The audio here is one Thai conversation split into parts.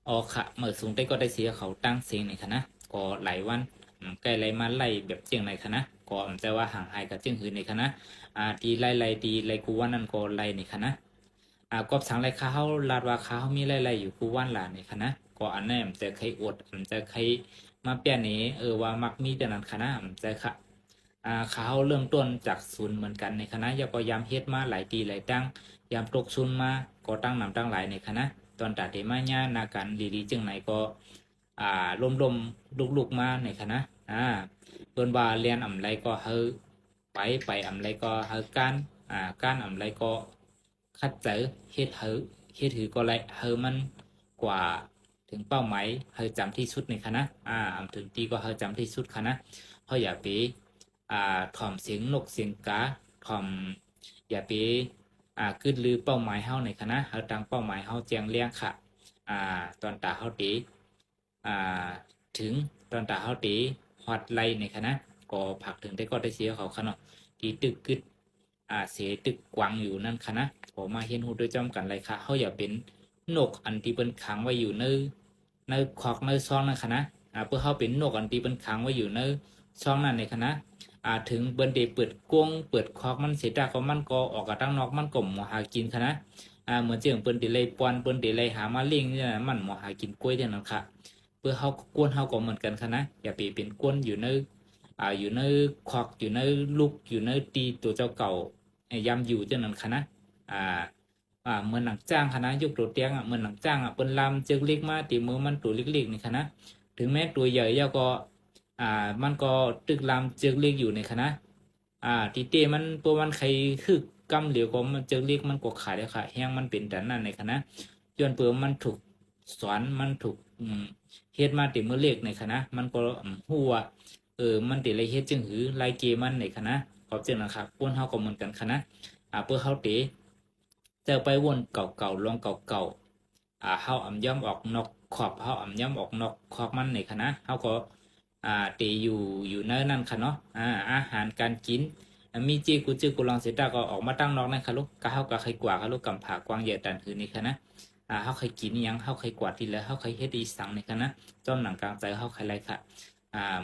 อ๋อค่ะเมื่อสูงได้ก็ได้เสียเขาตั้งเสียงในคณะก็หลายวันใกล้ไล่มาไล่แบบเจียงในคณะก็แต่ว่าห่างหายกับเจียงหือในคณะดีไล่ดีไล่กูวันนั้นก็ไล่ในคณะก็สั่งไล่ข้าวลาดว่าข้าวมีไล่อยู่กูวันหลานในคณะก็อันนั้นจะใครอดจะใครมาเปลี่ยนนี้ว่ามักมีแต่นั้นคณะจะค่ะข้าวเริ่มต้นจากศูนย์เหมือนกันในคณะยก็ยามเฮ็ดมาหลายปีหลายตั้งยามตกศูนย์มาก็ตั้งนำตั้งหลายในคณะตอนตัดเดมาญานาการดีๆจึงไหนก็ลมลุกๆมาในคณะเปิ้นว่าเรียนอำไรก็เฮอไปอำไรก็เฮอการอำไรก็คัดเจอเฮ็ดหือก็ไรเฮอมันกว่าถึงเป้าหมายเฮอจำที่สุดในคณะอำถึงตีก็เฮอจำที่สุดคณะเฮาอย่าไปถ่อมเสียงนกเสียงกาถ่อมอย่าไปขึ้นลือเป้าหมายเฮาในคณะเฮาตั้งเป้าหมายเฮาแจ้งเลี้ยงค่ะตอนตาเฮาตีอ่าถึงตอนตาเฮาตีฮอดไลในคณะก็ผักถึงได้ก็ได้เสียเขาคณะที่ตึกกึดเสียตึกกวางอยู่นั่นคณะพอมาเห็นฮู้ด้วยจอมกันไรค่ะเฮาอย่าเป็นนกอันที่เปิ้นขังไว้อยู่ในคอกในซองนั่นคณะเพื่อเฮาเป็นนกอันที่เปิ้นขังไว้อยู่ในซองนั้นในคณะถึงเปิ้นได้เปิดกวงเปิดคอกมันเสียดาก็มันก็ออกกระตั้งนอกมันก็บ่หากินคณะเหมือนเจียงเปิ้นได้ไล่ปอนเปิ้นได้ไล่หามาเลี้ยงเนี่ยมันบ่หากินกล้วยเท่านั้นค่ะเพื่อเฮากวนเฮาก็เหมือนกันค่ะนะอย่าไปเป็นกวนอยู่ในอยู่ในคอกอยู่ในลูกอยู่ในตีตัวเจ้าเก่ายามอยู่เท่านั้นค่ะนะอ่าเหมือนหนังจ้างค่ะนะยกตัวเตียงเหมือนหนังจ้างเปิ้นลำเจิกเล็กมาตีมือมันตัวเล็กๆนี่ค่ะนะถึงแม้ตัวใหญ่แล้วก็มันก็ตึกลำเจิกเล็กอยู่ในค่ะนะทีเตมันตัวมันใครคือกำเหลียวก็มันเจิกเล็กมันก็ขายได้ค่ะแห้งมันเป็นแต่นั้นในค่ะนะย้อนเปิ่มันถูกสอนมันถูกเฮ็ดมาติมือเล็กในคณะมันก็ฮู้ว่ามันติไรเฮ็ดจึงหือลายเกมันในคณะขอบเจนนะครับพวกเฮาก็เหมือนกันคณะเพื่อเฮาเตะจะไปวนเก่าๆลองเก่าๆเฮาย่อมออกนอกขอบเฮาย่อมออกนอกขอบมันในคณะเฮาก็ตีอยู่เนินนั่นค่ะเนาะอาหารการกินมีจื้อกูลองเสร็จแล้วก็ออกมาตั้งนอกนั่นค่ะลูกก็เฮาก็ใครกว่าค่ะลูกกำผากวางเหยียดดันหือนี่ค่ะนะเฮาเคยกินยังเฮาเคยกวาดที่แล้วเฮาเคยเฮ็ดอีสังในค่ะนะจอมหนังกลางใจเฮาเคยไรค่ะ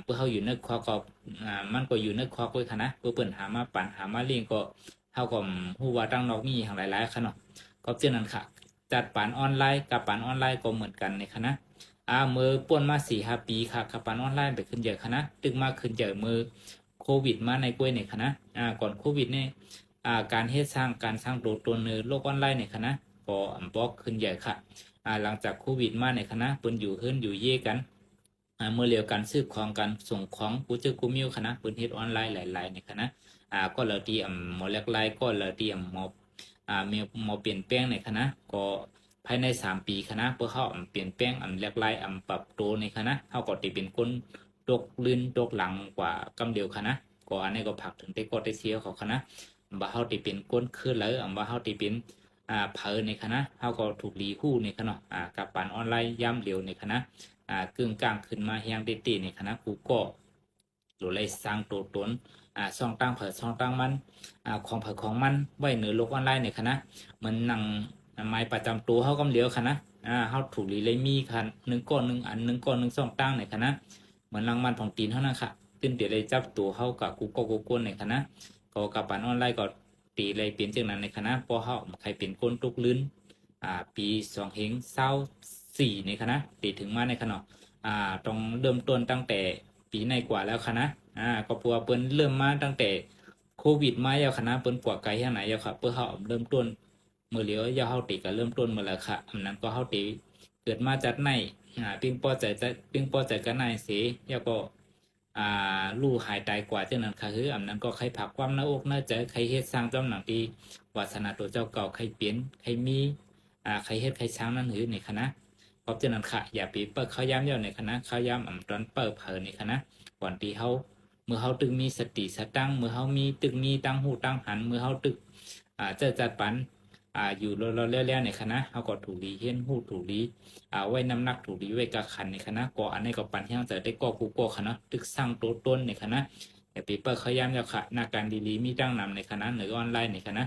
เพื่อเฮาอยู่ในคอก็มันก็อยู่ในคอไว้ค่ะนะเพื่อเปิ้นหามาปั่นหามาเลี้ยงก็เฮาก็ฮู้ว่าตั้งนอกมีอย่างหลายๆค่ะเนาะก็เช่นนั้นค่ะจัดปั่นออนไลน์กับปั่นออนไลน์ก็เหมือนกันในค่ะนะมือป่วนมา4-5 ปีค่ะกับปั่นออนไลน์ไปขึ้นเยอะค่ะนะตึกมากขึ้นเยอะมือโควิดมาในกล้วยในค่ะนะก่อนโควิดเนี่ยการเฮ็ดการสร้างตัวตนในโลกออนไลน์ในค่ะนะก็บอกขึ้นเยอะค่ะหลังจากโควิดมาในคณะเปิ้นอยู่เฮิรนอยู่เย่กันเมื่อเรียวกันซื้อของกันส่งของกูเจอกูมิวคณะเปิ้นเฮ็ดออนไลน์หลายๆในคณะก็เลยที่หมอแลกไลน์ก็เลยที่หมอมีเปลี่ยนแปลงในคณะก็ภายใน3 ปีคณะเพื่อเขาเปลี่ยนแปลงแลกไลน์ปรับตัวในคณะเขาก็ที่เป็นคนตกลื่นตกหลังกว่ากำเดียวคณะก็อันนี้ก็ผักถึงได้ก็ได้เสียเขาคณะบ่าเขาที่เป็นก้นขึ้นแล้วบ่าเขาที่เป็นเผอในคณะเขาก็ถูกรีคู่ในคณะกับปั่นออนไลน์ย่ำเร็วในคณะกึ่งกลางขึ้นมาแฮงเตในคณะกูก็หรือเลยสร้างตัวตนช่องตั้งเผยช่องตั้งมันของเผยของมันไว้เหนือโลกออนไลน์ในคณะเหมือนหนังไม้ประจำตัวเขากำเดียวคณะเขาถูกรีเลยมีคัน1 ก้อน 1 อัน 1 ก้อน 1ช่องตั้งในคณะเหมือนรางมันของตีนเท่านั้นค่ะขึ้นเดี๋ยวเลยจับตัวเขากับกูก็กูก้นในคณะก็กับปั่นออนไลน์ก็ตีเลยเปลี่ยนจากนั้นในคณะพอเขาใครเป็นก้นตุกลื่นปี2024ในคณะตีถึงมาในคณะต้องเริ่มต้นตั้งแต่ปีในกว่าแล้วคณะก็ปัวเปิ้นเริ่มมาตั้งแต่โควิดมาแล้วคณะเปิ้นกว่าไกลแค่ไหนแล้วครับเพื่อเขาเริ่มต้นเมื่อเหลียวยาเฮาตีก็เริ่มต้นมาแล้วค่ะอันนั้นก็เฮาตีเกิดมาจากในปิ้งป้อใจกันในเสียแล้วก็ลู่หายตายกว่าเจ้านั้นค่ะคืออันนั้นก็ใครผักความหน้าอกหน้าใจใครเฮ็ดสร้างจำหนังดีวาสนาตัวเจ้าเก่าใครเปลี่ยนใครมีใครเฮ็ดใครช้างนั้นหือในคณะเพราะฉะนั้นค่ะอย่าไปเปิดเขาย้ำย่อในคณะเขาย้ำตอนเปิดเผยในคณะก่อนที่เขาเมื่อเขาตึงมีสติสตังเมื่อเขามีตึกมีตั้งหูตั้งหันเมื่อเขาตึกเจอจัดปันอยู่เราเลี้ยวๆในคณะเขาก็ถูกดีเห็นหูถูกดีไว้น้ำหนักถูกดีไว้กะขันในคณะก็อันนี้ก็ปันที่เราจะได้ก็กูก็คณะตึกสร้างตัวตนในคณะแต่ปีเปิดเขาย้ำแล้วค่ะหน้าการดีๆมีตั้งนำในคณะหรือออนไลน์ในคณะ